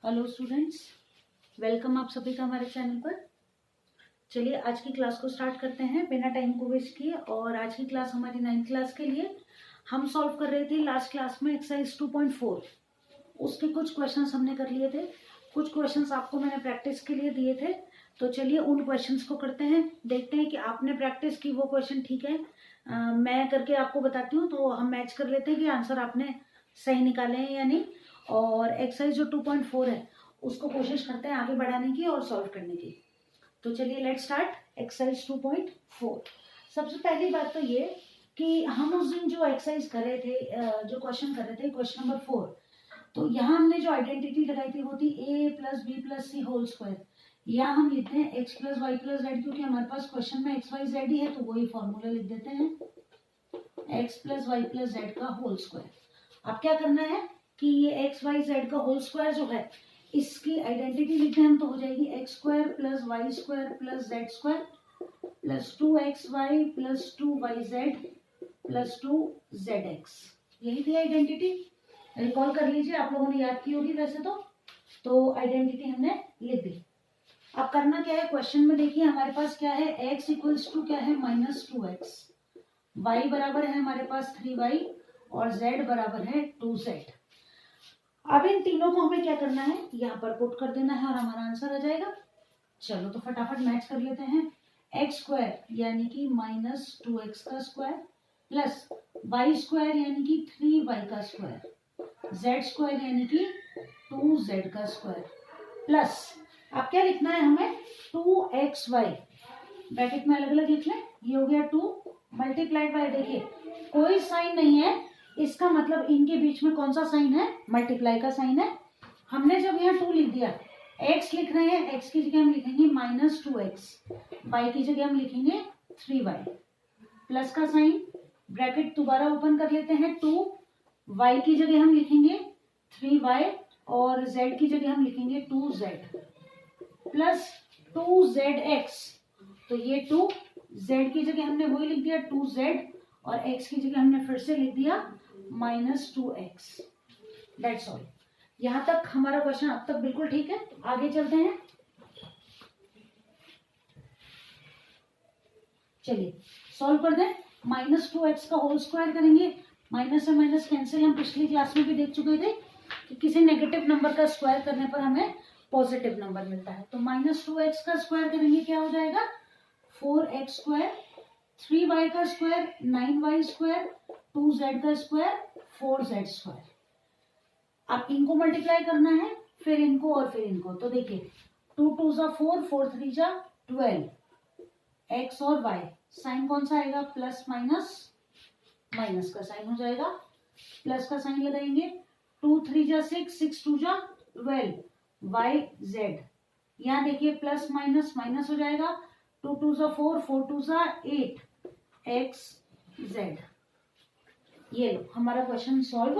Hello students, welcome आप सभी का हमारे चैनल पर। चलिए आज की क्लास को स्टार्ट करते हैं बिना टाइम को वेस्ट किए। और आज की क्लास हमारी 9th क्लास के लिए हम सॉल्व कर रहे थे लास्ट क्लास में एक्सरसाइज 2.4। उसके कुछ क्वेश्चंस हमने कर लिए थे, कुछ क्वेश्चंस आपको मैंने प्रैक्टिस के लिए दिए थे। तो चलिए उन क्वेश्चंस को करते हैं, देखते हैं कि आपने प्रैक्टिस की वो क्वेश्चन ठीक है। मैं करके आपको बताती हूँ तो हम मैच कर लेते हैं कि आंसर आपने सही निकाले हैं या नहीं। और एक्सरसाइज जो 2.4 है उसको कोशिश करते हैं आगे बढ़ाने की और सॉल्व करने की। तो चलिए लेट्स स्टार्ट एक्सरसाइज 2.4। सबसे पहली बात तो ये कि हम उस दिन जो एक्सरसाइज कर रहे थे, जो क्वेश्चन कर रहे थे क्वेश्चन नंबर 4, तो यहाँ हमने जो आइडेंटिटी लगाई थी वो थी a plus B plus C whole square. यहाँ हम लिखते हैं x plus Y plus Z, क्योंकि हमारे पास क्वेश्चन में एक्स वाई जेड ही है तो वही फॉर्मूला लिख देते हैं x plus Y plus Z का होल स्क्वायर। अब क्या करना है कि ये एक्स वाई जेड का होल स्क्वायर जो है इसकी आइडेंटिटी लिखते हैं हम, तो हो जाएगी X square plus Y square plus Z square plus 2xy plus 2yz plus 2zx। यही थी आइडेंटिटी। रिकॉल कर लीजिए, आप लोगों ने याद की होगी वैसे तो आइडेंटिटी हमने लिख दी। अब करना क्या है, क्वेश्चन में देखिए हमारे पास क्या है, x इक्वल्स टू क्या है -2x, y बराबर है हमारे पास 3y और z बराबर है 2z। अब इन तीनों को हमें क्या करना है, यहाँ पर पुट कर देना है और हमारा आंसर आ जाएगा। चलो तो फटाफट मैच कर लेते हैं। एक्स स्क्वायर यानी कि -2x का स्क्वायर प्लस वाई स्क्वायर यानी कि 3y का स्क्वायर, जेड स्क्वायर यानी कि 2z का स्क्वायर प्लस, अब क्या लिखना है हमें, 2xy ब्रैकेट में अलग अलग लिख लें। ये हो गया 2 मल्टीप्लाइड बाय, देखिए कोई साइन नहीं है, इसका मतलब इनके बीच में कौन सा साइन है, मल्टीप्लाई का साइन है। हमने जब यहाँ 2 लिख दिया, x लिख रहे हैं, x की जगह हम लिखेंगे -2x, y की जगह हम लिखेंगे 3y, प्लस का साइन, ब्रैकेट दोबारा ओपन कर लेते हैं, 2 y की जगह हम लिखेंगे 3y और z की जगह हम लिखेंगे 2z प्लस 2zx, तो ये 2 z की जगह हमने वही लिख दिया 2z और x की जगह हमने फिर से लिख दिया -2x। That's all. यहां तक हमारा क्वेश्चन अब तक बिल्कुल ठीक है। आगे चलते हैं, चलिए सॉल्व कर दें। -2x का होल स्क्वायर करेंगे, माइनस से माइनस कैंसिल। हम पिछली क्लास में भी देख चुके थे कि किसी नेगेटिव नंबर का स्क्वायर करने पर हमें पॉजिटिव नंबर मिलता है। तो -2x का स्क्वायर करेंगे, क्या हो जाएगा 4x स्क्वायर, 3y का स्क्वायर 9y स्क्वायर, 2z का स्क्वायर 4z स्क्वायर। अब इनको मल्टीप्लाई करना है, फिर इनको और फिर इनको। तो देखिए 2 2 जा 4, 4 3 जा 12, x और y, साइन कौन सा आएगा, प्लस माइनस, माइनस का साइन हो जाएगा, प्लस का साइन लगाएंगे, 2 3 जा 6, 6 2 जा 12, y z, यहाँ देखिए प्लस माइनस माइनस हो जाएगा, 2 2 जा 4, 4 2 जा 8, x z। ये लो हमारा क्वेश्चन सॉल्व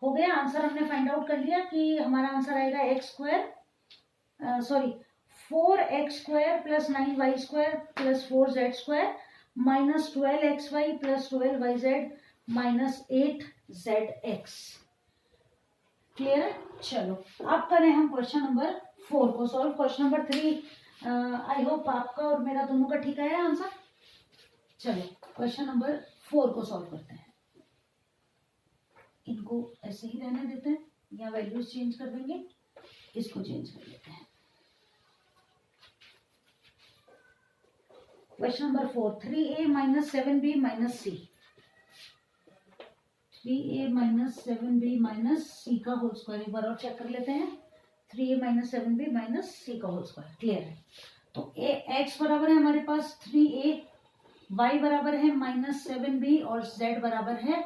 हो गया। आंसर हमने फाइंड आउट कर लिया कि हमारा आंसर आएगा x square, 4x square plus 9y square plus 4z square minus 12xy plus 12yz minus 8zx। Clear है। चलो अब करें हम क्वेश्चन नंबर 4 को solve. Question number 3 I hope आपका और मेरा दोनों का ठीक आया आंसर। चलो क्वेश्चन नंबर 4 को सॉल्व करते हैं। इनको ऐसे ही रहने देते हैं या वैल्यूज चेंज कर देंगे, इसको चेंज कर लेते हैं। Question number 4, 3a minus 7b minus c, 3a minus 7b minus c का होल स्क्वायर। एक बार और चेक कर लेते हैं, 3a minus 7b minus c का होल स्क्वायर। क्लियर है। तो x बराबर है हमारे पास 3a, y बराबर है -7b और z बराबर है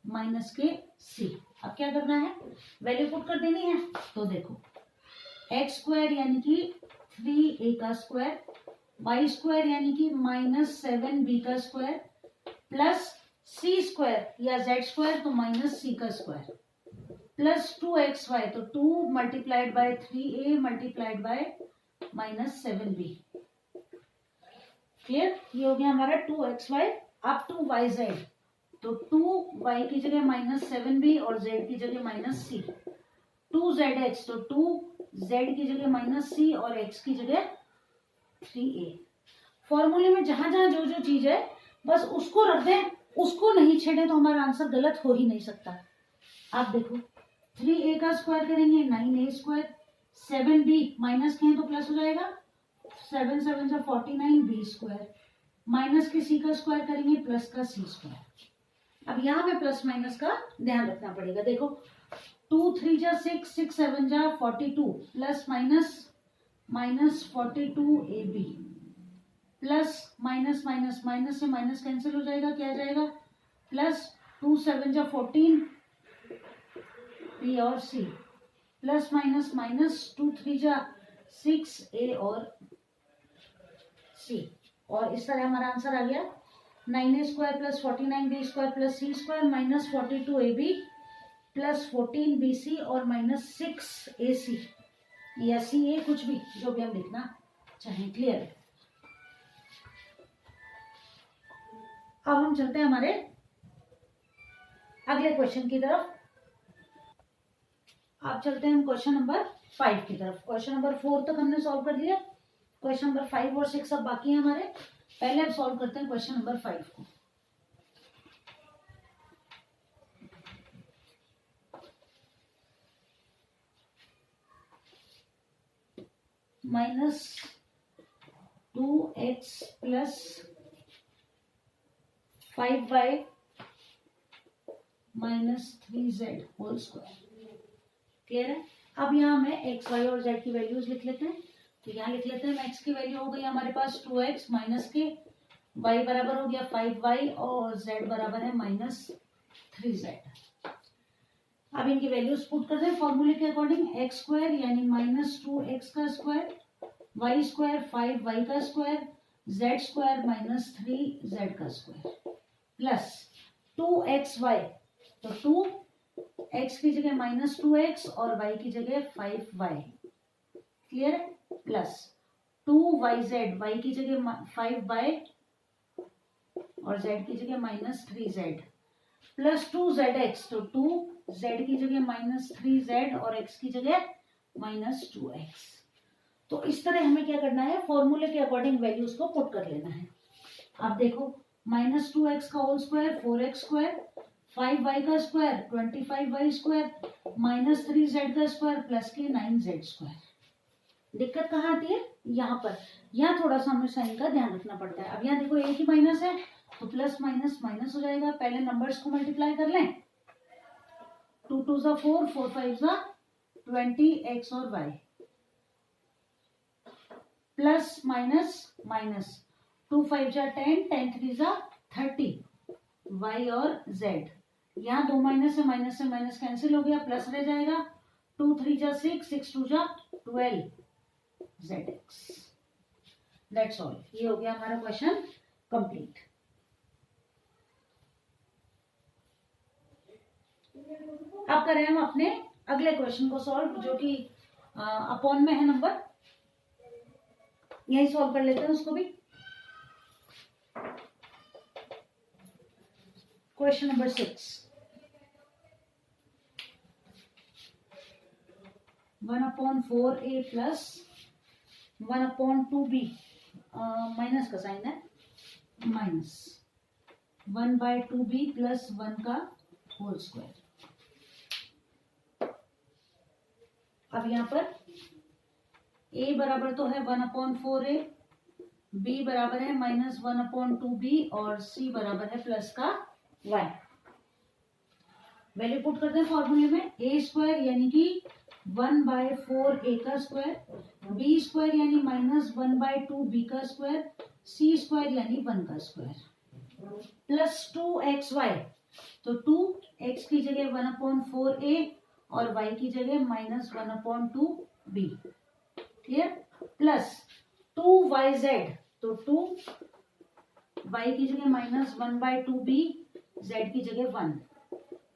-c। अब क्या करना है, वैल्यू पुट कर देनी है। तो देखो x स्क्वायर यानी कि 3a का स्क्वायर, y स्क्वायर यानी कि -7b का स्क्वायर प्लस c स्क्वायर या z स्क्वायर तो -c का स्क्वायर प्लस 2xy, तो 2 multiplied by 3a multiplied by -7b। Clear. ये हो गया हमारा 2xy अप टू yz, तो 2y की जगह -7b और z की जगह -c, 2z 2zx, तो 2z की जगह -c और x की जगह 3a। फॉर्मूले में जहां जहां जो जो चीज है बस उसको रख दें, उसको नहीं छेड़े तो हमारा आंसर गलत हो ही नहीं सकता। आप देखो 3a का स्क्वायर करेंगे 9a स्क्वायर, 7b माइनस के तो प्लस हो जाएगा, 7 7 जा 49b स्क्वायर, माइनस के c का स्क्वायर करेंगे प्लस का c स्क्वायर। अब यहाँ पे प्लस माइनस का ध्यान रखना पड़ेगा। देखो 2 3 जा 6, 6 7 जा 42, plus minus minus 42ab, plus minus minus minus से माइनस कैंसिल हो जाएगा, क्या आ जाएगा प्लस 2 7 जा 14 b और c, प्लस माइनस माइनस 2 3 जा 6a और c, और इस तरह हमारा आंसर आ गया 9a square plus 49b square plus c square minus 42ab plus 14bc और माइनस 6ac या ca, कुछ भी जो भी हम लिखना चाहें। क्लियर है? अब हम चलते हैं हमारे अगले क्वेश्चन की तरफ। आप चलते हैं हम क्वेश्चन नंबर 5 की तरफ। क्वेश्चन नंबर 4 तक हमने सॉल्व कर लिया, क्वेश्चन नंबर 5 और 6 अब बाकी है हमारे। पहले हम सॉल्व करते हैं क्वेश्चन नंबर 5 को। -2x plus 5y -3z whole square. Clear है? अब यहाँ हमें x, y और z की वैल्यूज लिख लेते हैं। तो यहाँ लिख लेते हैं x की वैल्यू हो गई हमारे पास 2x माइनस के, y बराबर हो गया 5y और z बराबर है -3z। अब इनकी वैल्यूज पुट कर दें फॉर्मूले के अकॉर्डिंग। एक्स स्क्वायर यानी -2x का स्क्वायर, y स्क्वायर 5y का स्क्वायर, z स्क्वायर -3z का स्क्वायर, प्लस 2xy, तो 2x की जगह -2x और y की जगह 5y। क्लियर है? प्लस 2yz, y की जगह 5y और z की जगह -3z, प्लस 2zx, तो 2z की जगह -3z और x की जगह -2x। तो इस तरह हमें क्या करना है, फॉर्मूले के अकॉर्डिंग वैल्यूज को पुट कर लेना है। अब देखो -2x का whole square 4x square, 5y का स्क्वायर 25y स्क्वायर, -3z का स्क्वायर प्लस के 9z स्क्वायर। दिक्कत कहाँ आती है? यहाँ पर। यहाँ थोड़ा सा हमें साइन का ध्यान रखना पड़ता है। अब यहाँ देखो एक ही माइनस है तो प्लस माइनस माइनस हो जाएगा। पहले नंबर्स को मल्टीप्लाई कर लें, 2 2 जा 4, 4 5 जा 20 x और y, प्लस माइनस माइनस 2 5 जा 10, 10 3 जा 30 y और z। यहाँ दो माइनस से माइनस कैंसिल हो गया, प्लस रह जाएगा 2 3 जा 6, 6 2 जा 12 zx। That's all. ये हो गया हमारा क्वेश्चन कंप्लीट। अब करें हम अपने अगले क्वेश्चन को सॉल्व, जो कि अपॉन में है नंबर, यही सॉल्व कर लेते हैं उसको भी। Question number 6, 1/4a plus 1/2b, minus का साइन है, माइनस 1/2b प्लस 1 का होल स्क्वायर। अब यहाँ पर a बराबर तो है 1/4a, b बराबर है -1/2b और c बराबर है प्लस का y। वैल्यू पुट करते हैं फॉर्मूले में। a स्क्वायर यानी कि 1/4a का स्क्वायर, b स्क्वायर यानी -1/2b का स्क्वायर, c स्क्वायर यानी 1 का स्क्वायर, प्लस 2xy, तो 2x की जगह 1/4a और y की जगह -1/2b। क्लियर? प्लस 2yz, तो 2y की जगह -1/2b, z की जगह 1,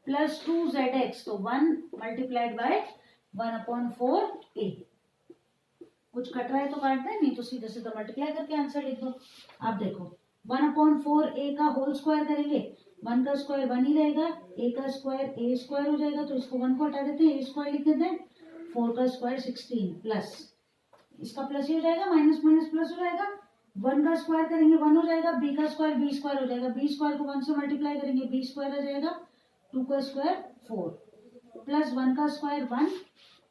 प्लस 2zx, तो 1 मल्टीप्लाइड बाय 1/4a। कुछ कट रहा है तो काट दें, नहीं तो सीधे सीधे मल्टीप्लाई करके आंसर लिख दो। अब देखो 1/4a का होल स्क्वायर करेंगे, 1 का स्क्वायर 1 ही रहेगा, a का स्क्वायर a स्क्वायर हो जाएगा, तो इसको 1 को हटा देते हैं, a स्क्वायर लिख देते हैं, 4 का स्क्वायर 16 प्लस इसका प्लस ही हो जाएगा, माइनस माइनस प्लस हो जाएगा, 1 का स्क्वायर करेंगे 1 हो जाएगा, b का स्क्वायर b स्क्वायर हो जाएगा, b स्क्वायर को 1 से मल्टीप्लाई करेंगे b स्क्वायर आ जाएगा, 2 का स्क्वायर 4 प्लस 1 का स्क्वायर 1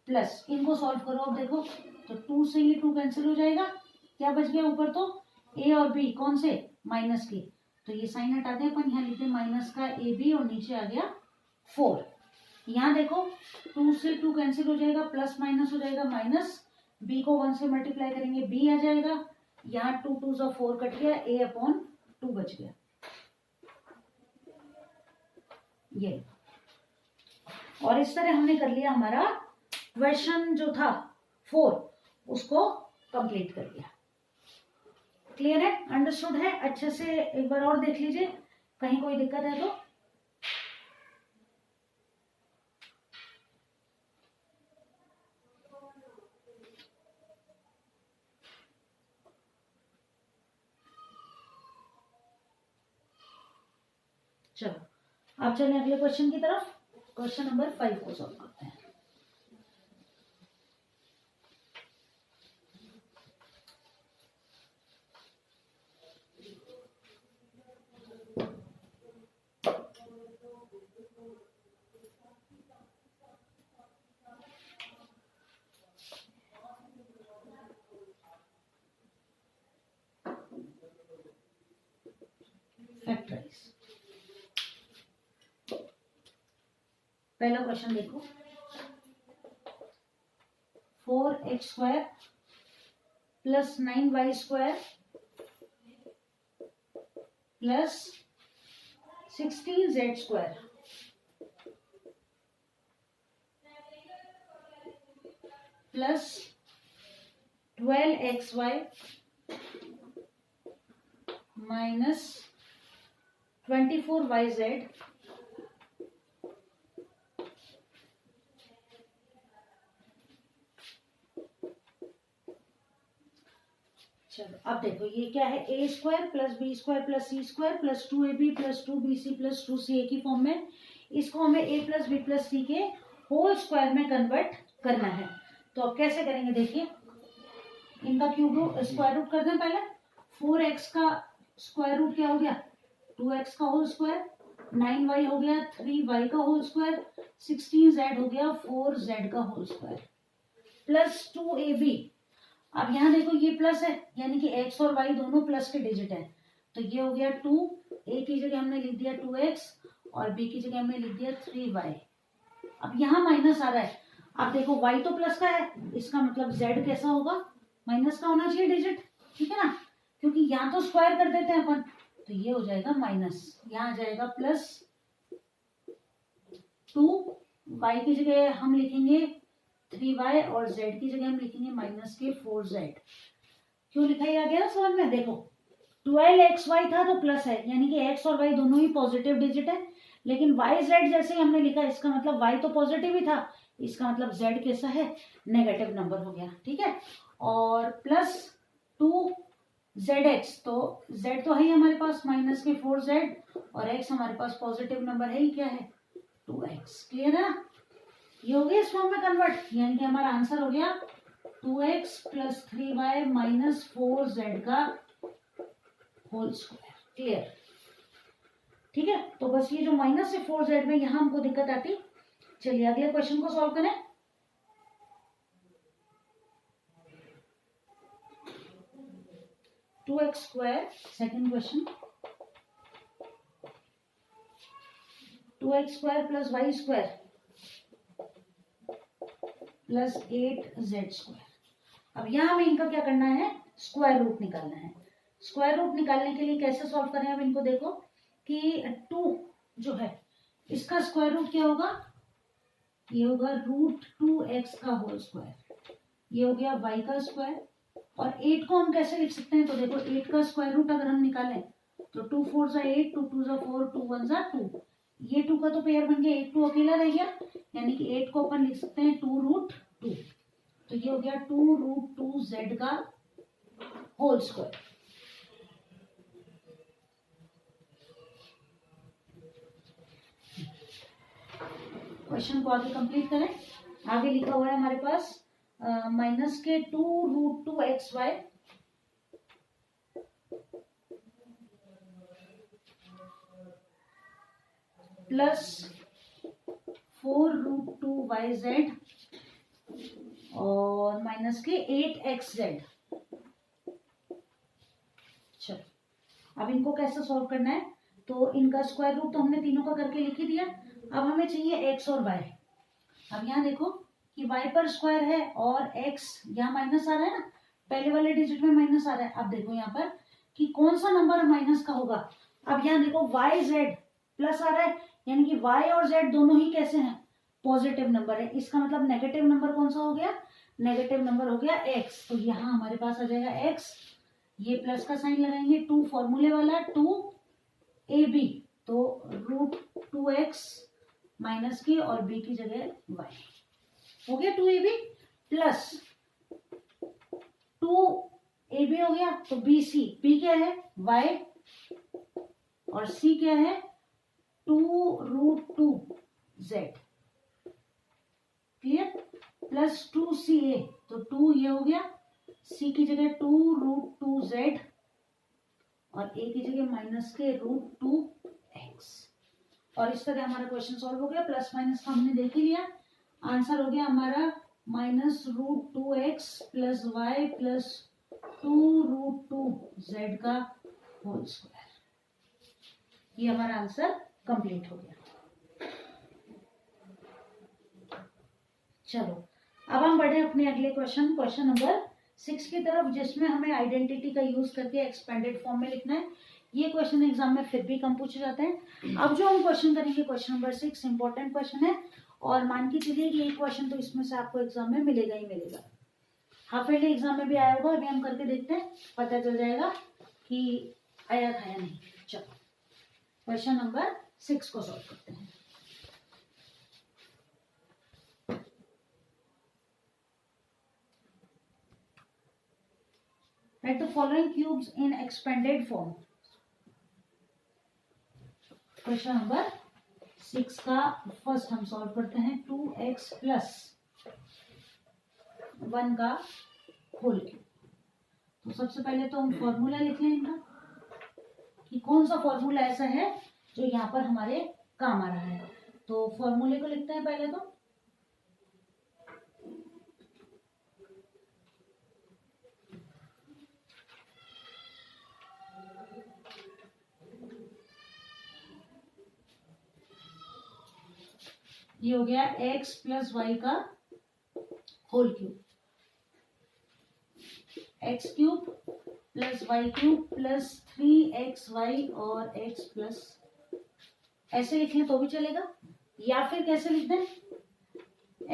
प्लस इनको सॉल्व करो। अब देखो तो 2 से ये 2 कैंसिल हो जाएगा, क्या बच गया ऊपर तो a और b कौन से माइनस के, तो ये साइन हटा दें अपन, यहाँ लिखते हैं माइनस का ए बी और नीचे आ गया 4। यहाँ देखो 2 से 2 कैंसिल हो जाएगा, प्लस माइनस हो जाएगा माइनस, b को 1 से मल्टीप्लाई करेंगे b आ जाएगा, यहाँ 2 2 से 4 कट गया, a अपॉन 2 बच गया। ये और इस तरह हमने कर लिया हमारा क्वेश्चन जो था 4 उसको कंप्लीट कर लिया। क्लियर है, अंडरस्टूड है, अच्छे से एक बार और देख लीजिए, कहीं कोई दिक्कत है तो। चलो अब चलें अगले क्वेश्चन की तरफ। क्वेश्चन नंबर 5 को सॉल्व करते हैं। फैक्टराइज। पहला क्वेश्चन देखो, 4x² plus 9y² plus 16z² plus 12xy minus 24yz चलो अब देखो ये क्या है, a² plus b² plus c² plus 2ab plus 2bc plus 2c एक ही फॉर्म में, इसको हमें a plus b plus c के होल स्क्वायर में कन्वर्ट करना है। तो अब कैसे करेंगे देखिए, इनका क्यूब रूट स्क्वायर रूट कर दें पहले। 4x का स्क्वायर रूट क्या हो गया 2x का होल स्क्वायर, 9y हो गया 3y का होल स्क्वायर, 16z हो गया 4z का होल स्क्वायर प्लस 2ab। अब यहाँ देखो ये प्लस है, यानी कि x और y दोनों प्लस के डिजिट है, तो ये हो गया 2, a की जगह हमने लिख दिया 2x और b की जगह हमने लिख दिया 3y। अब यहाँ माइनस आ रहा है, अब देखो y तो प्लस का है, इसका मतलब z कैसा होगा, माइनस का होना चाहिए डिजिट, ठीक है ना, क्योंकि यहाँ तो स्क्वायर कर देते हैं अपन, तो ये हो जाएगा माइनस, यहाँ आ जाएगा प्लस 2, y की जगह हम लिखेंगे 3y और z की जगह हम लिखेंगे माइनस के 4z। क्यों लिखा ही आ गया समझ में, देखो 12xy था तो प्लस है, यानी कि x और y दोनों ही पॉजिटिव डिजिट है, लेकिन yz जैसे ही हमने लिखा इसका मतलब y तो पॉजिटिव ही था, इसका मतलब z कैसा है, नेगेटिव नंबर हो गया, ठीक है। और प्लस 2zx, तो z तो है ही हमारे पास माइनस के 4z और x हमारे पास पॉजिटिव नंबर है ही, क्या है 2x। क्लियर है ना, ये हो गया इस फॉर्म में कन्वर्ट, यानी कि हमारा आंसर हो गया 2x plus 3y minus 4z का होल स्क्वायर। क्लियर, ठीक है, तो बस ये जो माइनस से 4z में यहां हमको दिक्कत आती। चलिए अगले क्वेश्चन को सॉल्व करें। Two X square, second question, 2x² plus y² plus 8z²। अब यहाँ हमें इनका क्या करना है, स्क्वायर रूट निकालना है। स्क्वायर रूट निकालने के लिए कैसे सॉल्व करें, अब इनको देखो कि 2 जो है इसका स्क्वायर रूट क्या होगा, ये होगा √2x का होल स्क्वायर, ये हो गया y का स्क्वायर। और 8 को हम कैसे लिख सकते हैं, तो देखो 8 का स्क्वायर रूट अगर हम निकालें तो 2 4 सा 8, 2 2 सा 4, 2 1 सा 2, ये 2 का तो पेयर बन गया, 8 2 अकेला रह गया, यानी कि 8 को अपन लिख सकते हैं 2√2, तो ये हो गया 2√2z का होल स्क्वायर। क्वेश्चन को आगे कंप्लीट करें। आगे लिखा हुआ है हमारे पास माइनस के 2√2xy प्लस 4√2yz और माइनस के 8xz। चलो अब इनको कैसे सॉल्व करना है, तो इनका स्क्वायर रूट तो हमने तीनों का करके लिख ही दिया। अब हमें चाहिए x और y। अब यहाँ देखो कि y पर स्क्वायर है और x यहाँ माइनस आ रहा है ना, पहले वाले डिजिट में माइनस आ रहा है। अब देखो यहाँ पर कि कौन सा नंबर माइनस का होगा। अब यहाँ देखो yz प्लस आ रहा है, यानी कि y और z दोनों ही कैसे हैं, पॉजिटिव नंबर है। इसका मतलब नेगेटिव नंबर कौन सा हो गया, नेगेटिव नंबर हो गया x। तो यहाँ हमारे पास आ जाएगा x, ये प्लस का साइन लगाएंगे, 2 फॉर्मूले वाला 2ab, तो √2x माइनस की और b की जगह y हो गया 2ab प्लस 2ab हो गया, तो bc, b क्या है y और c क्या है 2√2z, क्लियर, प्लस 2ca, तो 2 ये हो गया, c की जगह 2√2z और a की जगह माइनस के √2x। और इस तरह हमारा क्वेश्चन सॉल्व हो गया। प्लस माइनस का हमने देख ही लिया, आंसर हो गया हमारा -√2x plus y plus 2√2z का होल स्क्वायर। ये हमारा आंसर कंप्लीट हो गया। चलो अब हम बढ़े अपने अगले क्वेश्चन नंबर 6 की तरफ, जिसमें हमें आइडेंटिटी का यूज करके एक्सपेंडेड फॉर्म में लिखना है। ये क्वेश्चन एग्जाम में फिर भी कम पूछे जाते हैं। अब जो हम क्वेश्चन करेंगे क्वेश्चन नंबर 6 इंपॉर्टेंट क्वेश्चन है, और मान के चलिए कि एक क्वेश्चन तो इसमें से आपको एग्जाम में मिलेगा ही मिलेगा। हाफ ईयरली एग्जाम में भी आया होगा, अभी हम करके देखते हैं, पता चल जाएगा कि आया था या नहीं। चलो क्वेश्चन नंबर 6 को सॉल्व करते हैं। Write the following cubes in expanded form. Question number 6 का फर्स्ट हम सॉल्व करते हैं। 2x प्लस 1 का होल क्यूब। तो सबसे पहले तो हम फॉर्मूला लिख लें इनका, कि कौन सा फॉर्मूला ऐसा है जो यहाँ पर हमारे काम आ रहा है। तो फॉर्मूले को लिखते हैं पहले तो। ये हो गया x प्लस वाई का whole cube, x cube plus Y cube plus 3xy और x प्लस, ऐसे लिख लें तो भी चलेगा, या फिर कैसे लिख दें,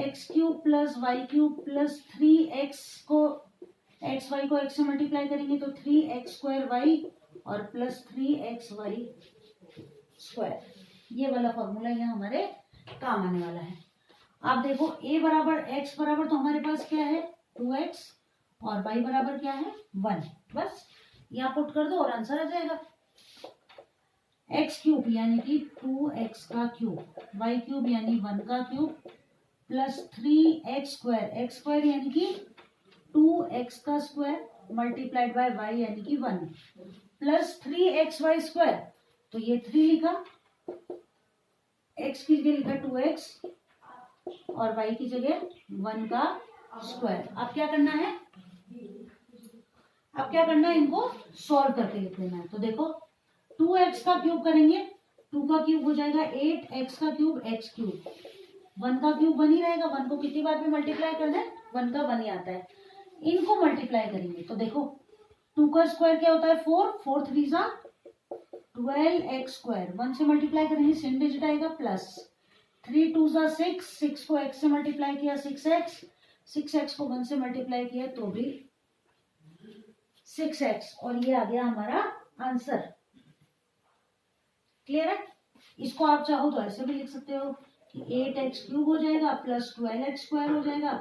x cube plus Y cube plus 3x को x वाई को x से मल्टीप्लाई करेंगे तो 3x² और प्लस 3xy स्क्वायर। ये वाला फॉर्मूला यहाँ हमारे काम आने वाला है। आप देखो a बराबर x बराबर तो हमारे पास क्या है 2x और y बराबर क्या है 1, बस यहाँ पुट कर दो और आंसर आ जाएगा। x क्यूब यानी कि 2x का क्यूब, y क्यूब यानी 1 का cube plus 3x² x square यानी कि 2x का स्क्वायर मल्टीप्लाइड बाय y यानी कि 1 प्लस 3xy स्क्वायर, तो ये 3 लिखा, x की जगह लिखा 2x और y की जगह 1 का स्क्वायर। अब क्या करना है, इनको सॉल्व करके लिख देना है। तो देखो 2x का क्यूब करेंगे, 2 का क्यूब हो जाएगा 8, x का क्यूब x क्यूब, 1 का क्यूब 1 ही रहेगा, 1 को कितनी बार में मल्टीप्लाई करना है, 1 का 1 ही आता है। इनको मल्टीप्लाई करेंगे तो देखो 2 का स्क्वायर क्या होता है 4, 4 3 जा 12x², 1 से मल्टीप्लाई करेंगे सेम डिजिट आएगा, प्लस 3 2 जा 6, 6 को x से मल्टीप्लाई किया 6x, 6x को 1 से मल्टीप्लाई किया तो भी 6x, और ये आ गया हमारा आंसर। क्लियर है। इसको आप चाहो तो ऐसे भी लिख सकते हो कि 8x³ हो जाएगा प्लस 12x² हो जाएगा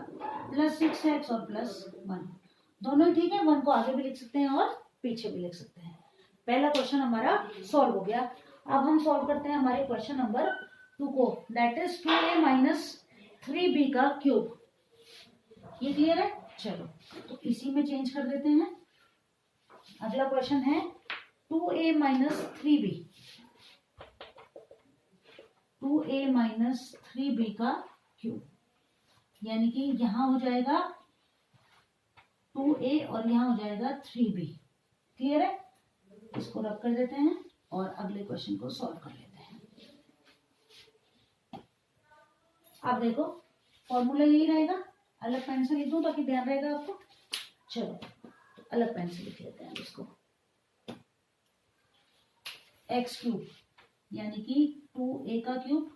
प्लस 6x और प्लस 1, दोनों ही ठीक है। 1 को आगे भी लिख सकते हैं और पीछे भी लिख सकते हैं। पहला क्वेश्चन हमारा सॉल्व हो गया। अब हम सॉल्व करते हैं हमारे क्वेश्चन नंबर 2 को, that is 2a minus 3b का क्यूब। ये क्लियर है? चलो तो इसी में चेंज कर देते हैं। अगला क्वेश्चन है 2a minus 3b, 2a minus 3b का क्यूब, यानी कि यहां हो जाएगा 2a और यहां हो जाएगा 3b। क्लियर है? इसको रब कर देते हैं और अगले क्वेश्चन को सॉल्व कर लेते हैं। आप देखो फॉर्मूला यही रहेगा। अलग पेन से लिख दूं ताकि ध्यान रहेगा आपको। चलो अलग पेन से लिख लेते हैं इसको। एक्स क्यूब यानी कि 2a का क्यूब,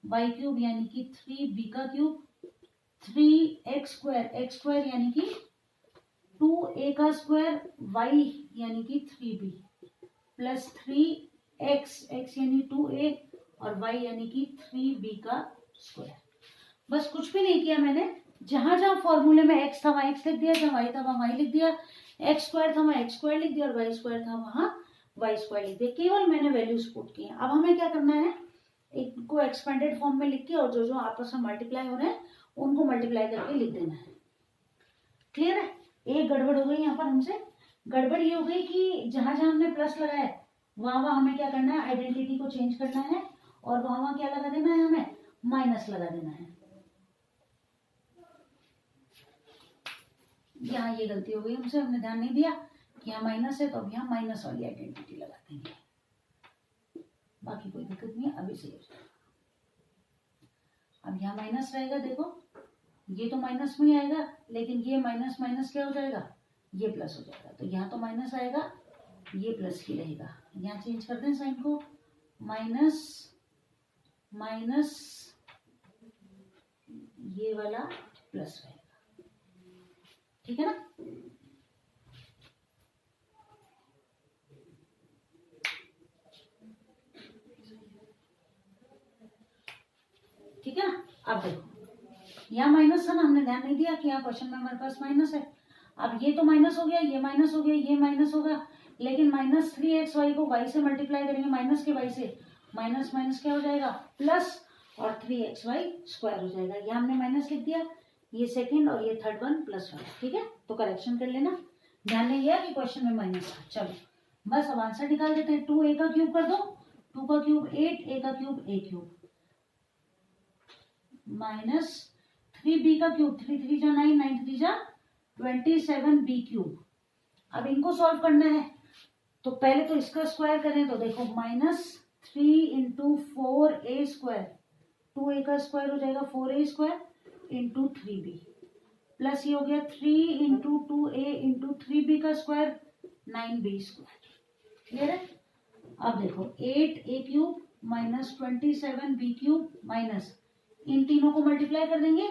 वाई क्यूब यानी कि 3b का cube, 3x square, x square यानी कि 2a का स्क्वायर, y यानी कि 3b प्लस 3x, x यानी 2a और y यानी कि 3b का स्क्वायर। बस कुछ भी नहीं किया मैंने, जहां जहां फॉर्मूले में x था वहां x लिख दिया, जहां y था वहां y लिख दिया, x स्क्वायर था वहां x स्क्वायर लिख दिया और y स्क्वायर था वहां y स्क्वायर लिख दिया। केवल मैंने वैल्यूज पुट की हैं। अब हमें क्या करना है, एक को एक्सपेंडेड फॉर्म में लिख के और जो जो आपस में मल्टीप्लाई हो रहे हैं उनको मल्टीप्लाई करके लिख देना है। क्लियर है? एक गड़बड़ हो गई यहाँ पर हमसे। गड़बड़ ये हो गई कि जहां जहां हमने प्लस लगाया वहां वहां हमें क्या करना है, आइडेंटिटी को चेंज करना है और वहां वहां क्या लगा देना है, हमें माइनस लगा देना है। यहाँ ये गलती हो गई हमसे, हमने ध्यान नहीं दिया कि यहाँ माइनस है, तो अब यहाँ माइनस वाली आइडेंटिटी लगा देंगे। बाकी कोई दिक्कत नहीं है, अभी सही हो जाएगा। अब यहाँ माइनस रहेगा, देखो ये तो माइनस में ही आएगा, लेकिन ये माइनस माइनस क्या हो जाएगा, ये प्लस हो जाएगा। तो यहाँ तो माइनस आएगा, ये प्लस ही रहेगा। यहाँ चेंज कर दें साइन को, माइनस माइनस ये वाला प्लस रहेगा। ठीक है ना? ठीक है ना? अब देखो यहाँ माइनस है ना, हमने ध्यान नहीं दिया कि यहाँ क्वेश्चन में हमारे पास माइनस है। अब ये तो माइनस हो गया, ये माइनस हो गया, ये माइनस होगा, लेकिन माइनस 3xy को y से मल्टीप्लाई करेंगे, माइनस के y से माइनस माइनस क्या हो जाएगा, प्लस, और 3xy स्क्वायर हो जाएगा। ये हमने माइनस लिख दिया, ये सेकंड और ये थर्ड वन प्लस वाला। ठीक है, तो करेक्शन कर लेना। ध्यान नहीं दिया कि क्वेश्चन में माइनस है। चलो बस अब आंसर निकाल देते हैं। 2a का क्यूब कर दो, 2 का क्यूब 8, a का cube a cube, minus 3b का क्यूब, 3 3 जा 9, 9 3 जा 27b क्यूब। अब इनको सॉल्व करना है, तो पहले तो इसका स्क्वायर करें, तो देखो minus 3 into 4a square, 2a का स्क्वायर हो जाएगा 4a square into 3b, plus ये हो गया 3 इंटू 2a इंटू 3b का स्क्वायर 9b स्क्वायर। क्लियर है? अब देखो 8a cube minus 27b cube minus, इन तीनों को मल्टीप्लाई कर देंगे,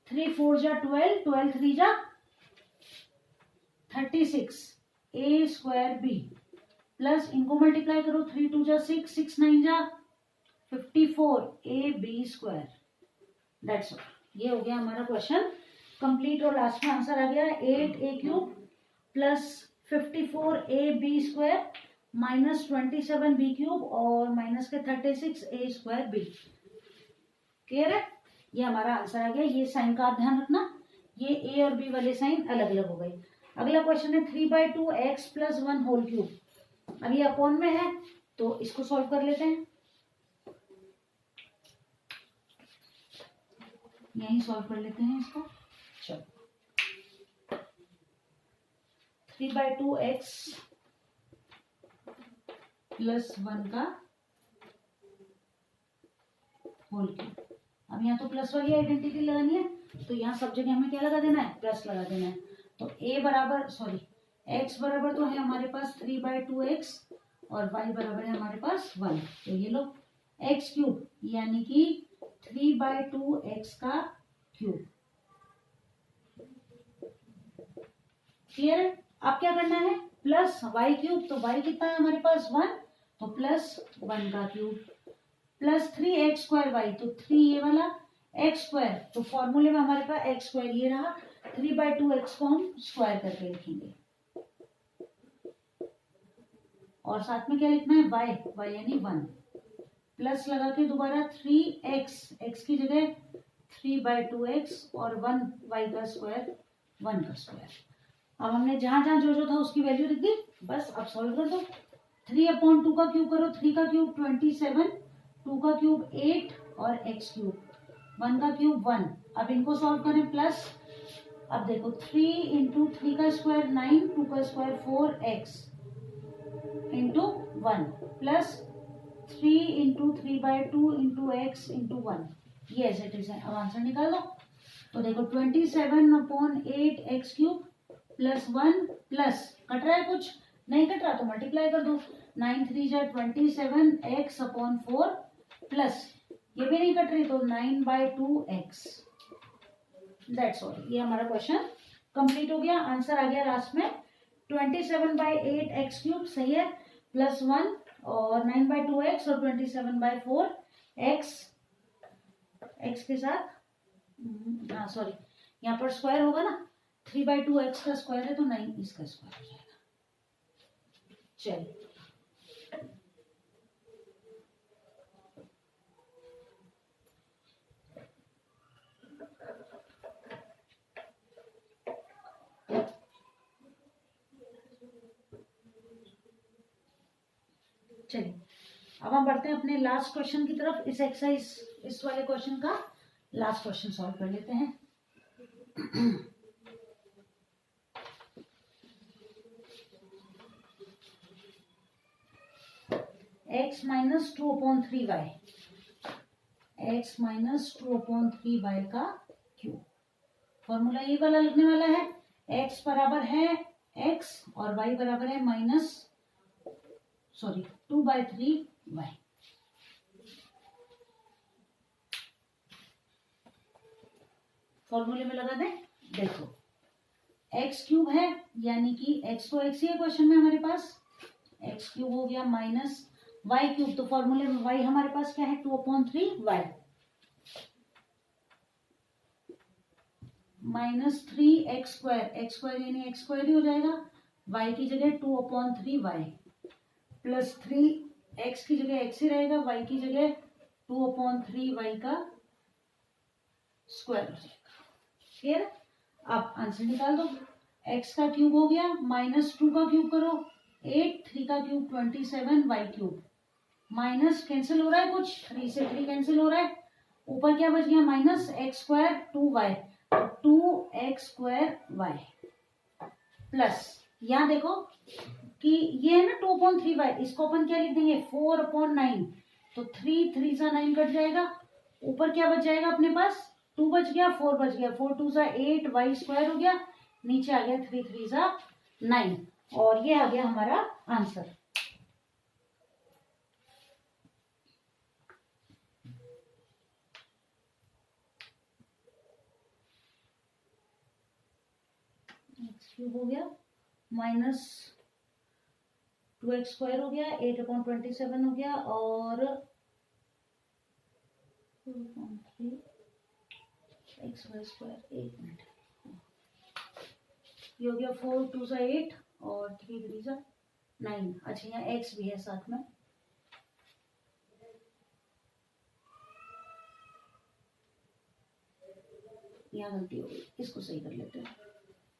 3 4 जा 12, 12 3 जा 36 a स्क्वायर b, प्लस इनको मल्टीप्लाई करो, 3 2 जा 6, 6 9 जा 54 a b square. That's all. ये हो गया हमारा क्वेश्चन कंप्लीट और लास्ट में आंसर आ गया 8a cube plus 54 a b square minus 27b cube और माइनस के 36 a स्क्वायर b। क्लियर है? ये हमारा आंसर आ गया। ये साइन का आप ध्यान रखना, ये a और b वाले साइन अलग अलग हो गए। अगला क्वेश्चन है 3/2 x प्लस 1 होल क्यूब। अब ये अपॉन में है तो इसको सॉल्व कर लेते हैं, यही सॉल्व कर लेते हैं इसको। चलो 3/2 x प्लस 1 का होल क्यूब। अब यहाँ तो प्लस वाली आइडेंटिटी लगानी है, तो यहाँ सब जगह हमें क्या लगा देना है, प्लस लगा देना है। तो a बराबर x बराबर तो है हमारे पास 3/2 x और y बराबर है हमारे पास 1। तो ये लो x क्यूब यानी कि 3/2 x का क्यूब। क्लियर है? अब क्या करना है, प्लस y क्यूब, तो y कितना है हमारे पास 1, तो प्लस 1 का cube, plus 3x square y, तो 3 ये वाला, x स्क्वायर, तो फॉर्मूले में हमारे पास x स्क्वायर ये रहा, 3/2 x को हम स्क्वायर करके लिखेंगे और साथ में क्या लिखना है, y यानी 1, प्लस लगा के दोबारा 3x, x की जगह 3/2x और 1y का स्क्वायर 1 का स्क्वायर। अब हमने जहां जहां जो था उसकी वैल्यू लिख दी, बस अब सॉल्व कर दो। 3/2 का क्यूब करो, 3 का क्यूब 27, 2 का क्यूब 8 और x क्यूब, 1 का क्यूब 1। अब इनको सॉल्व करें प्लस, अब देखो 3 इंटू 3 का स्क्वायर 9, 2 का square 4x into 1 plus 3 into 3/2 into x into 1, ये ऐसे इट इज है। अब आंसर निकाल दो। तो देखो 27/8 x cube plus 1 plus, cut रहा है कुछ नहीं कट रहा तो मल्टीप्लाई कर दो, 9 3 जा 27 x/4 प्लस ये भी नहीं कट रही तो 9/2x। That's all. ये हमारा क्वेश्चन कंप्लीट हो गया। आंसर आ गया लास्ट में 27/8 x क्यूब, सही है, प्लस 1 और 9/2x और 27/4 x के साथ सॉरी यहाँ पर स्क्वायर होगा ना, 3/2x का स्क्वायर है तो 9 इसका स्क्वायर हो जाएगा। चलिए अब हम बढ़ते हैं अपने लास्ट क्वेश्चन की तरफ। इस एक्सरसाइज इस वाले क्वेश्चन का लास्ट क्वेश्चन सॉल्व कर लेते हैं। x minus 2/3y, x minus 2/3y का क्यूब। फॉर्मूला ये वाला लिखने वाला है, x बराबर है x और y बराबर है माइनस 2/3y। फॉर्मूले में लगा दें। देखो x क्यूब है यानी कि x तो x ही है क्वेश्चन में हमारे पास, x क्यूब हो गया माइनस y क्यूब, तो फॉर्मूले में y हमारे पास क्या है 2/3y माइनस 3x² x² यानी x² ही हो जाएगा, y की जगह 2/3y प्लस 3x की जगह x ही रहेगा, y की जगह 2/3y का स्क्वायर हो जाएगा। क्लियर? अब आंसर निकाल दो। x का क्यूब हो गया माइनस 2 का क्यूब करो 8, 3 का cube 27, y cube minus cancel हो रहा है कुछ, 3 से 3 कैंसिल हो रहा है, ऊपर क्या बच गया minus x² 2y 2x² plus यहाँ देखो कि ये है ना 2/3y, इसको अपन क्या लिख देंगे 4/9, तो 3 3 सा 9 कट जाएगा, ऊपर क्या बच जाएगा अपने पास 2 बच गया 4 बच गया, 4 2 सा 8 y² हो गया, नीचे आ गया 3 3 सा 9 और ये आ गया हमारा आंसर। x क्यूब हो गया माइनस 2x² हो गया, 8/27 हो गया और 2/3xy², 1 मिनट, ये हो गया 4 2 सा 8 और 3 3 सा 9। अच्छा यहाँ x भी है साथ में, यहाँ गलती हो गई, इसको सही कर लेते हैं।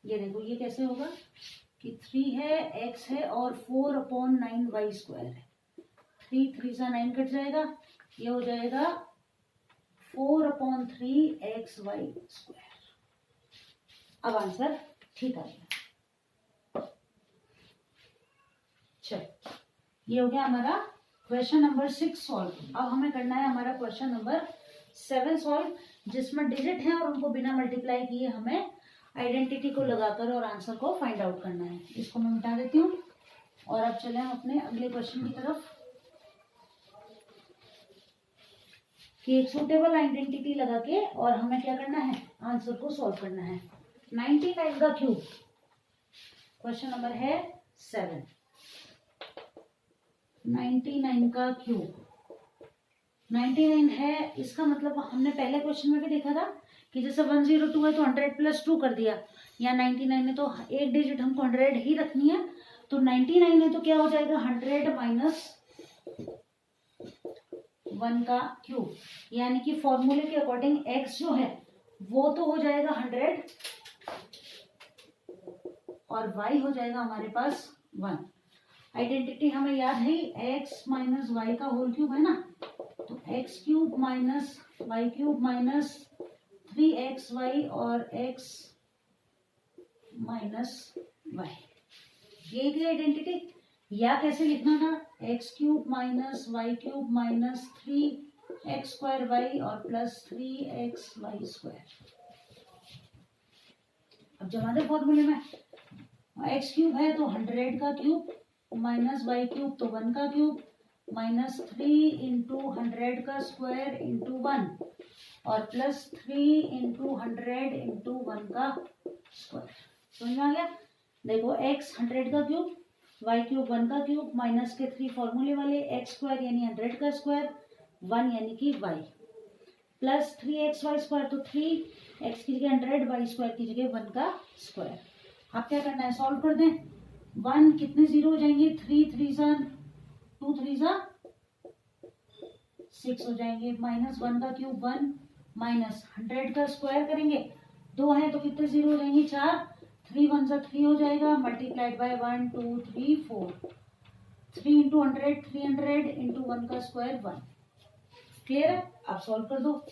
ये देखो ये कैसे होगा कि 3 है x है और 4/9y² है, 3 3 सा 9 कट जाएगा, ये हो जाएगा 4/3xy²। अब आंसर ठीक आ गया। चल ये हो गया हमारा क्वेश्चन नंबर 6 सॉल्व। अब हमें करना है हमारा क्वेश्चन नंबर 7 सॉल्व, जिसमें डिजिट है और उनको बिना मल्टीप्लाई किए हमें आइडेंटिटी को लगाकर और आंसर को फाइंड आउट करना है। इसको मैं मिटा देती हूँ और अब चले हम अपने अगले क्वेश्चन की तरफ कि एक सूटेबल आइडेंटिटी लगा के और हमें क्या करना है आंसर को सॉल्व करना है। 99 का क्यूब, क्वेश्चन नंबर है 7। 99 का क्यूब 99 है, इसका मतलब हमने पहले क्वेश्चन में भी देखा था कि जैसे 102 है तो 100 प्लस 2 कर दिया, या 99 है तो एक डिजिट हमको 100 ही रखनी है, तो 99 है तो क्या हो जाएगा 100 माइनस 1 का क्यूब, यानी कि फॉर्मूले के अकॉर्डिंग x जो है वो तो हो जाएगा 100 और y हो जाएगा हमारे पास 1। आइडेंटिटी हमें याद है, x माइनस वाई का होल क्यूब है ना, तो x cube minus Y cube minus 3xy और x माइनस वाई, यही थी आइडेंटिटी। या कैसे लिखना था, X cube minus Y cube minus 3x square Y और प्लस 3xy स्क्वायर। अब जमा दे फॉर्मूले में, एक्स क्यूब है तो 100 का क्यूब माइनस वाई क्यूब तो 1 का क्यूब माइनस 3 इंटू 100 का स्क्वायर इंटू 1 और प्लस 3 इंटू 100 इंटू 1 का स्क्वायर। समझ में आ गया? देखो x 100 का क्यूब, वाई क्यूब 1 का क्यूब माइनस के 3 फॉर्मूले वाले, एक्स स्क्वायर यानी 100 का स्क्वायर 1 यानी कि y प्लस 3xy स्क्वायर, तो 3x की जगह 100, y स्क्वायर की जगह 1 का स्क्वायर। आप क्या करना है, सॉल्व कर दें। 1 कितने जीरो हो जाएंगे, 3 3 सा 2 3 सा 6 हो जाएंगे, माइनस 1 का क्यूब 1 माइनस 100 का स्क्वायर करेंगे, 2 है तो कितने जीरो हो जाएंगे, 4, 3 1 सा 3 हो जाएगा, मल्टीप्लाइड बाय 1 2 3 4, 3 इंटू 100 300 इंटू 1 का स्क्वायर 1। क्लियर है? आप सॉल्व कर दो।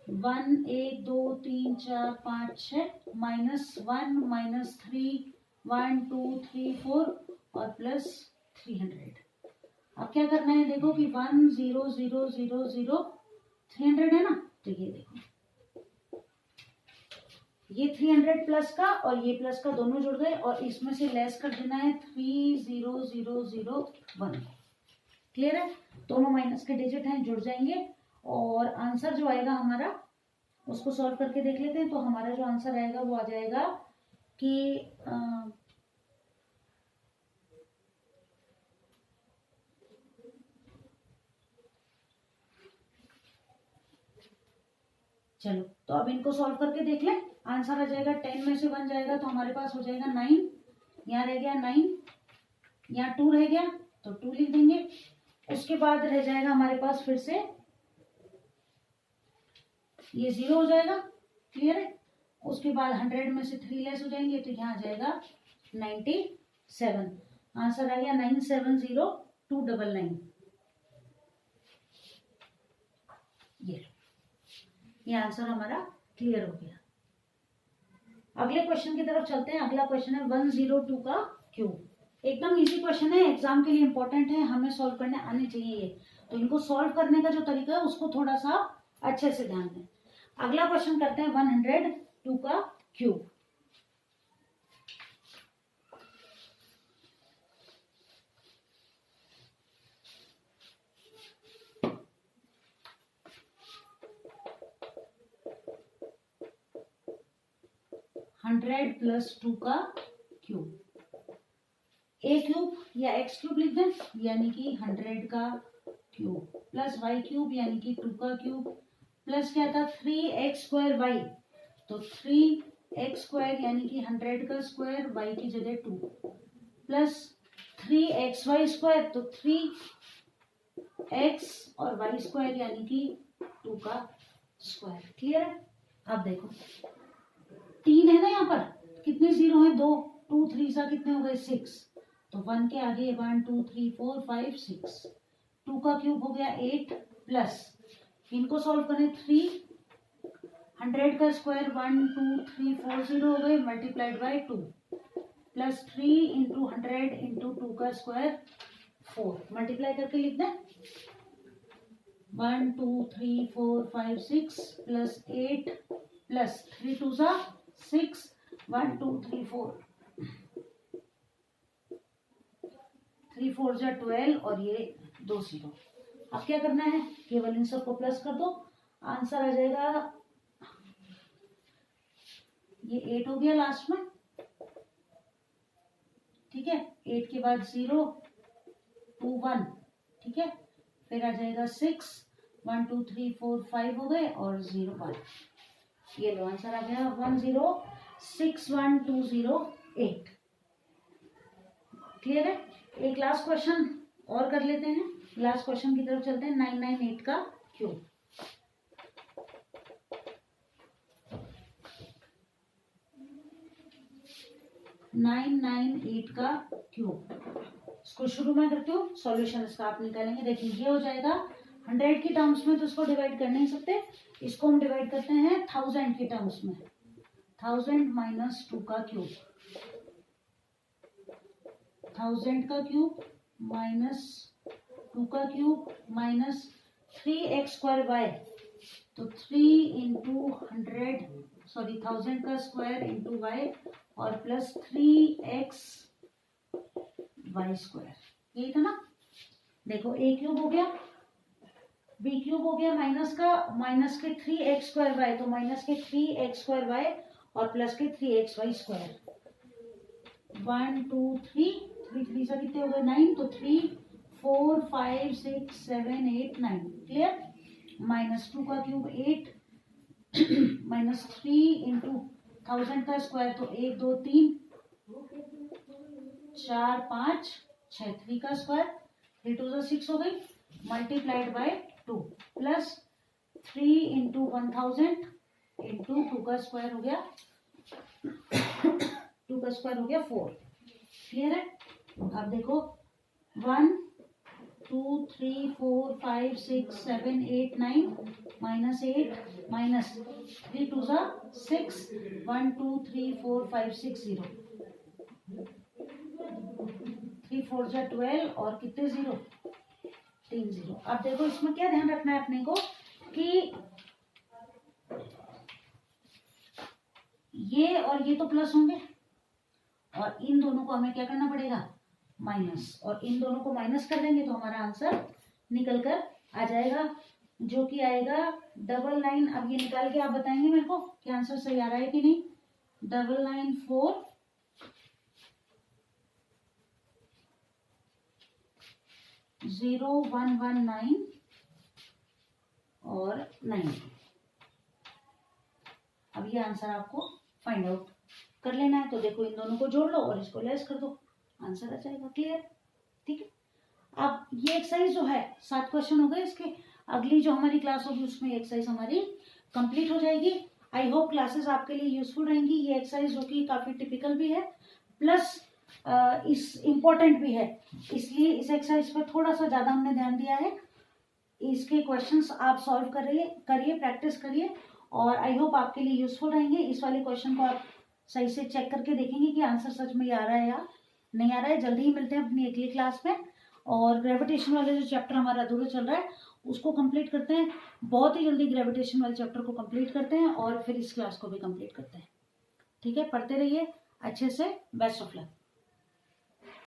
1 1 2 3 4 5 6 माइनस 1 माइनस 3 1 2 3 4 और प्लस 300। अब क्या करना है, देखो कि 1 0 0 0 0 300 है ना, तो ये देखो ये 300 प्लस का और ये प्लस का दोनों जुड़ गए और इसमें से लेस कर देना है 3 0 0 0 1। क्लियर है? दोनों माइनस के डिजिट हैं, जुड़ जाएंगे और आंसर जो आएगा हमारा उसको सॉल्व करके देख लेते हैं। तो हमारा जो आंसर आएगा वो आ जाएगा कि चलो तो अब इनको सॉल्व करके देख लें। आंसर आ जाएगा 10 में से 1 जाएगा तो हमारे पास हो जाएगा 9, यहाँ रह गया 9, यहाँ 2 रह गया तो 2 लिख देंगे। उसके बाद रह जाएगा हमारे पास फिर से ये 0 हो जाएगा। क्लियर है? उसके बाद 100 में से 3 लेस हो जाएंगे तो यहाँ आ जाएगा 97। आंसर आ गया 970299। ये आंसर हमारा क्लियर हो गया। अगले क्वेश्चन की तरफ चलते हैं। अगला क्वेश्चन है 102 का क्यूब। एकदम इजी क्वेश्चन है, एग्जाम के लिए इंपॉर्टेंट है, हमें सॉल्व करने आने चाहिए ये। तो इनको सॉल्व करने का जो तरीका है उसको थोड़ा सा अच्छे से ध्यान दें। अगला क्वेश्चन करते हैं 102 का क्यूब। हंड्रेड प्लस 2 का क्यूब, ए क्यूब या एक्स क्यूब लिख दें, यानी कि 100 का क्यूब प्लस वाई क्यूब यानी कि 2 का क्यूब प्लस क्या था 3x स्क्वायर वाई, तो 3x स्क्वायर यानी कि 100 का स्क्वायर, वाई की जगह 2 प्लस 3xy स्क्वायर, तो 3x और वाई स्क्वायर यानी कि 2 का स्क्वायर। क्लियर है? अब देखो 3 है ना, यहाँ पर कितने जीरो है, 2 2 3 सा कितने हो गए 6, तो 1 के आगे 1 2 3 4 5 6, 2 का क्यूब हो गया 8 प्लस इनको सॉल्व करें 300 का स्क्वायर 1 2 3 4 0 हो गए multiplied by 2 plus 3 into 100 into 2 का स्क्वायर 4, मल्टीप्लाई करके लिख दें 1 2 3 4 5 6 प्लस 8 प्लस 3 2 सा 6 1 2 3 4 3 4 जा 12 और ये 2 0। अब क्या करना है, केवल इन सबको प्लस कर दो, आंसर आ जाएगा ये 8 हो गया लास्ट में। ठीक है, 8 के बाद 0 2 1, ठीक है, फिर आ जाएगा 6 1 2 3 4 5 हो गए और 0 1। ये लो आंसर आ गया 1061208। क्लियर है? एक लास्ट क्वेश्चन और कर लेते हैं। लास्ट क्वेश्चन की तरफ चलते हैं। 998 का क्यूब। नाइन नाइन एट का क्यूब। इसको शुरू में करती हूँ, सॉल्यूशन इसका आप निकालेंगे। देखिए ये हो जाएगा 100 की टर्म्स में, तो इसको डिवाइड कर नहीं सकते, इसको हम डिवाइड करते हैं 1000 की टर्म्स में। 1000 माइनस 2 का क्यूब, 1000 का क्यूब माइनस 2 का cube minus 3x square Y, तो 3 इंटू 1000 का स्क्वायर इंटू वाई और प्लस 3x वाई स्क्वायर, यही था ना। देखो a क्यूब हो गया, b क्यूब हो गया, माइनस के 3x स्क्वायर वाई, तो माइनस के 3x स्क्वायर वाई और प्लस के 3x वाई स्क्वायर। 1 2 3 3 से कितने हो गए 9, तो 3 4 5 6 7 8 9, क्लियर। माइनस 2 का क्यूब 8 माइनस 3 इंटू 1000 का स्क्वायर, तो 1 2 3 4 5 6, 3 का स्क्वायर, 3 2 6 हो गई, multiplied by 2 plus 3 into 1000 into 2 का स्क्वायर हो गया 2 का स्क्वायर हो गया 4, क्लियर है। अब देखो 1 2 3 4 5 6 7 8 9 माइनस 8 माइनस 3 2 6 1 2 3 4 5 6 0, 3 4 12 और कितने 0 3 0। अब देखो इसमें क्या ध्यान रखना है अपने को कि ये और ये तो प्लस होंगे और इन दोनों को हमें क्या करना पड़ेगा माइनस, और इन दोनों को माइनस कर देंगे तो हमारा आंसर निकल कर आ जाएगा, जो कि आएगा 99। अब ये निकाल के आप बताएंगे मेरे को कि आंसर सही आ रहा है कि नहीं। 994 0119 और 9। अब ये आंसर आपको फाइंड आउट कर लेना है, तो देखो इन दोनों को जोड़ लो और इसको लेस कर दो, आंसर आ जाएगा, क्लियर, ठीक है। अब ये एक्सरसाइज जो है 7 क्वेश्चन हो गए इसके, अगली जो हमारी क्लास होगी उसमें एक्सरसाइज हमारी कंप्लीट हो जाएगी। आई होप क्लासेस आपके लिए यूजफुल रहेंगी। ये एक्सरसाइज जो कि काफी टिपिकल भी है प्लस इस इम्पोर्टेंट भी है, इसलिए इस एक्सरसाइज पर थोड़ा सा ज्यादा हमने ध्यान दिया है। इसके क्वेश्चंस आप सॉल्व करिए, प्रैक्टिस करिए और आई होप आपके लिए यूजफुल रहेंगे। इस वाले क्वेश्चन को आप सही से चेक करके देखेंगे कि आंसर सच में आ रहा है या नहीं आ रहा है। जल्दी ही मिलते हैं अपनी अगली क्लास में, और ग्रेविटेशन वाले जो चैप्टर हमारा अधूरा चल रहा है उसको कंप्लीट करते हैं, बहुत ही जल्दी ग्रेविटेशन वाले चैप्टर को कंप्लीट करते हैं और फिर इस क्लास को भी कंप्लीट करते हैं, ठीक है। पढ़ते रहिए अच्छे से, बेस्ट ऑफ लक।